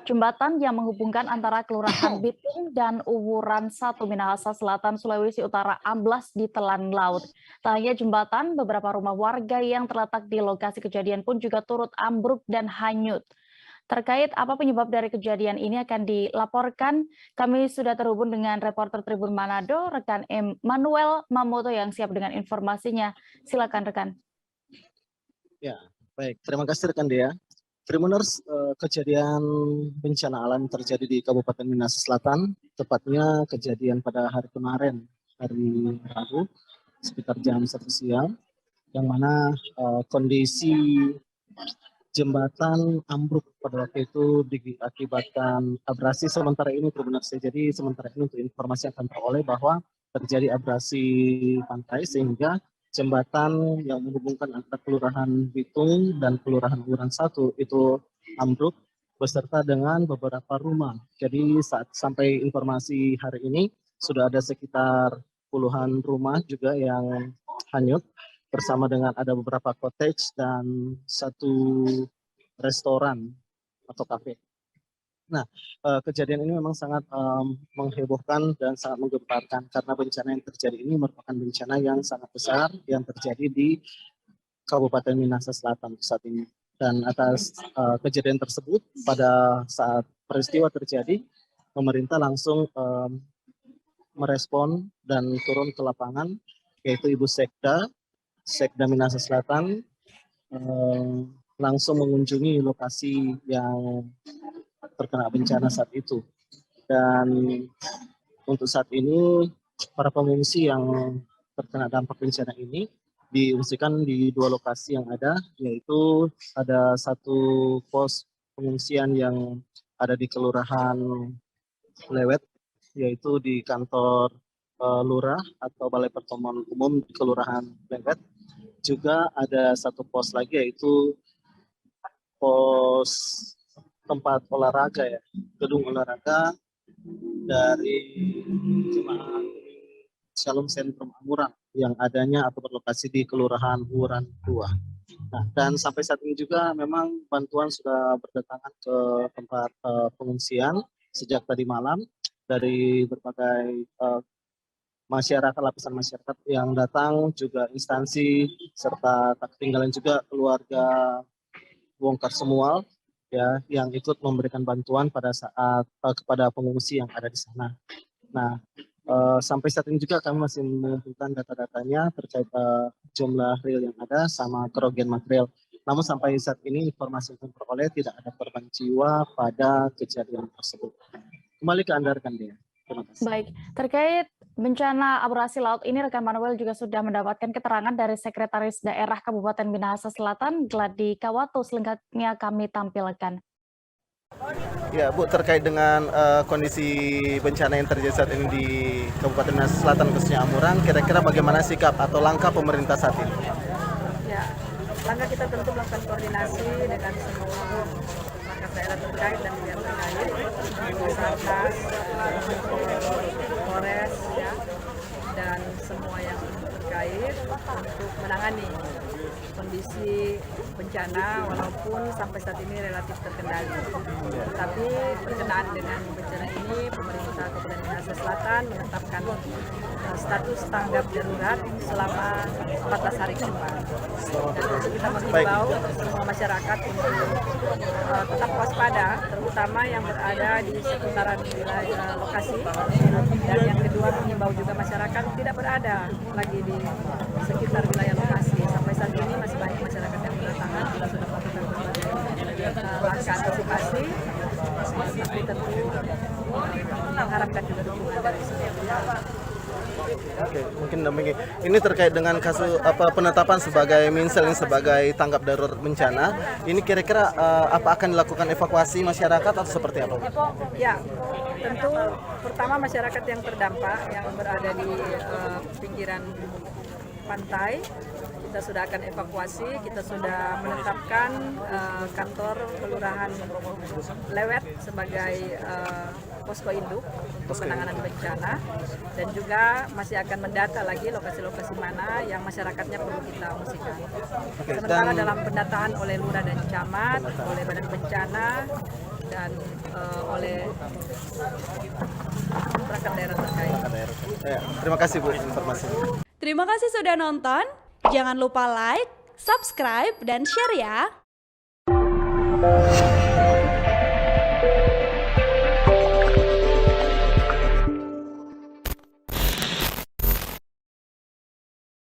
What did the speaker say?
Jembatan yang menghubungkan antara Kelurahan Bitung dan Uwuran 1 Minahasa Selatan, Sulawesi Utara amblas di telan laut. Tak hanya jembatan, beberapa rumah warga yang terletak di lokasi kejadian pun juga turut ambruk dan hanyut. Terkait apa penyebab dari kejadian ini akan dilaporkan, kami sudah terhubung dengan reporter Tribun Manado, rekan Manuel Mamoto yang siap dengan informasinya. Silakan rekan. Ya, baik. Terima kasih rekan Dea. Tribuners, kejadian bencana alam terjadi di Kabupaten Minahasa Selatan, tepatnya kejadian pada hari kemarin, hari Rabu, sekitar jam 1 siang, yang mana kondisi jembatan ambruk pada waktu itu diakibatkan abrasi sementara ini, Tribuners. Jadi sementara ini untuk informasi akan teroleh bahwa terjadi abrasi pantai sehingga jembatan yang menghubungkan antara Kelurahan Bitung dan Kelurahan Uwuran 1 itu ambruk beserta dengan beberapa rumah. Jadi saat sampai informasi hari ini sudah ada sekitar puluhan rumah juga yang hanyut bersama dengan ada beberapa cottage dan satu restoran atau kafe. Nah, kejadian ini memang sangat menghebohkan dan sangat menggemparkan karena bencana yang terjadi ini merupakan bencana yang sangat besar yang terjadi di Kabupaten Minahasa Selatan saat ini. Dan atas kejadian tersebut, pada saat peristiwa terjadi, pemerintah langsung merespon dan turun ke lapangan, yaitu Ibu Sekda Minahasa Selatan, langsung mengunjungi lokasi yang terkena bencana saat itu. Dan untuk saat ini para pengungsi yang terkena dampak bencana ini diungsikan di dua lokasi yang ada, yaitu ada satu pos pengungsian yang ada di Kelurahan Lewet, yaitu di kantor Lurah atau Balai Pertemuan Umum di Kelurahan Lewet. Juga ada satu pos lagi, yaitu pos tempat olahraga, ya, gedung olahraga dari Jemaat Shalom Sentrum Amurang yang adanya atau berlokasi di Kelurahan Uwuran 2. Nah, dan sampai saat ini juga memang bantuan sudah berdatangan ke tempat pengungsian sejak tadi malam dari berbagai masyarakat, lapisan masyarakat yang datang, juga instansi serta tak ketinggalan juga keluarga Bongkar Semual, ya, yang ikut memberikan bantuan pada saat kepada pengungsi yang ada di sana. Nah, sampai saat ini juga kami masih mengumpulkan data-datanya terkait jumlah real yang ada sama kerugian material. Namun sampai saat ini informasi yang diperoleh tidak ada korban jiwa pada kejadian tersebut. Kembali ke Anda rekan Dea. Terima kasih. Baik, terkait bencana abrasi laut ini, rekan Manuel juga sudah mendapatkan keterangan dari Sekretaris Daerah Kabupaten Minahasa Selatan, Gladi Kawato. Selengkapnya kami tampilkan. Ya, Bu, terkait dengan kondisi bencana yang terjadi saat ini di Kabupaten Minahasa Selatan, khususnya Amurang, kira-kira bagaimana sikap atau langkah pemerintah saat ini? Ya, langkah kita tentu melakukan koordinasi dengan semua perangkat daerah terkait dan pihak terkait, Basarnas, Polres, ya, dan semua yang terkait untuk menangani kondisi bencana, walaupun sampai saat ini relatif terkendali. Tetapi berkenaan dengan bencana ini, pemerintah Kabupaten Minahasa Selatan menetapkan status tanggap darurat selama 14 hari ke depan. Dan untuk kita menghimbau semua masyarakat untuk tetap waspada, terutama yang berada di seputaran wilayah lokasi. Dan yang kedua, menghimbau juga masyarakat tidak berada lagi di sekitar wilayah lokasi. Sampai saat ini masih banyak masyarakat yang berdatangan, kita sudah melakukan berbagai langkah antisipasi, tapi tentu mengharapkan juga dukungan dari semua pihak. Oke, mungkin demikian. Ini terkait dengan kasus penetapan sebagai Minselin sebagai tanggap darurat bencana. Ini kira-kira apa akan dilakukan evakuasi masyarakat atau seperti apa? Ya, tentu pertama masyarakat yang terdampak yang berada di pinggiran pantai, kita sudah akan evakuasi. Kita sudah menetapkan kantor Kelurahan Lewet sebagai posko induk untuk penanganan bencana, dan juga masih akan mendata lagi lokasi-lokasi mana yang masyarakatnya perlu kita ungsikan. Sementara dalam pendataan oleh lurah dan camat, oleh badan bencana, dan oleh perangkat daerah terkait. Terima kasih Bu informasinya. Terima kasih sudah nonton. Jangan lupa like, subscribe, dan share ya.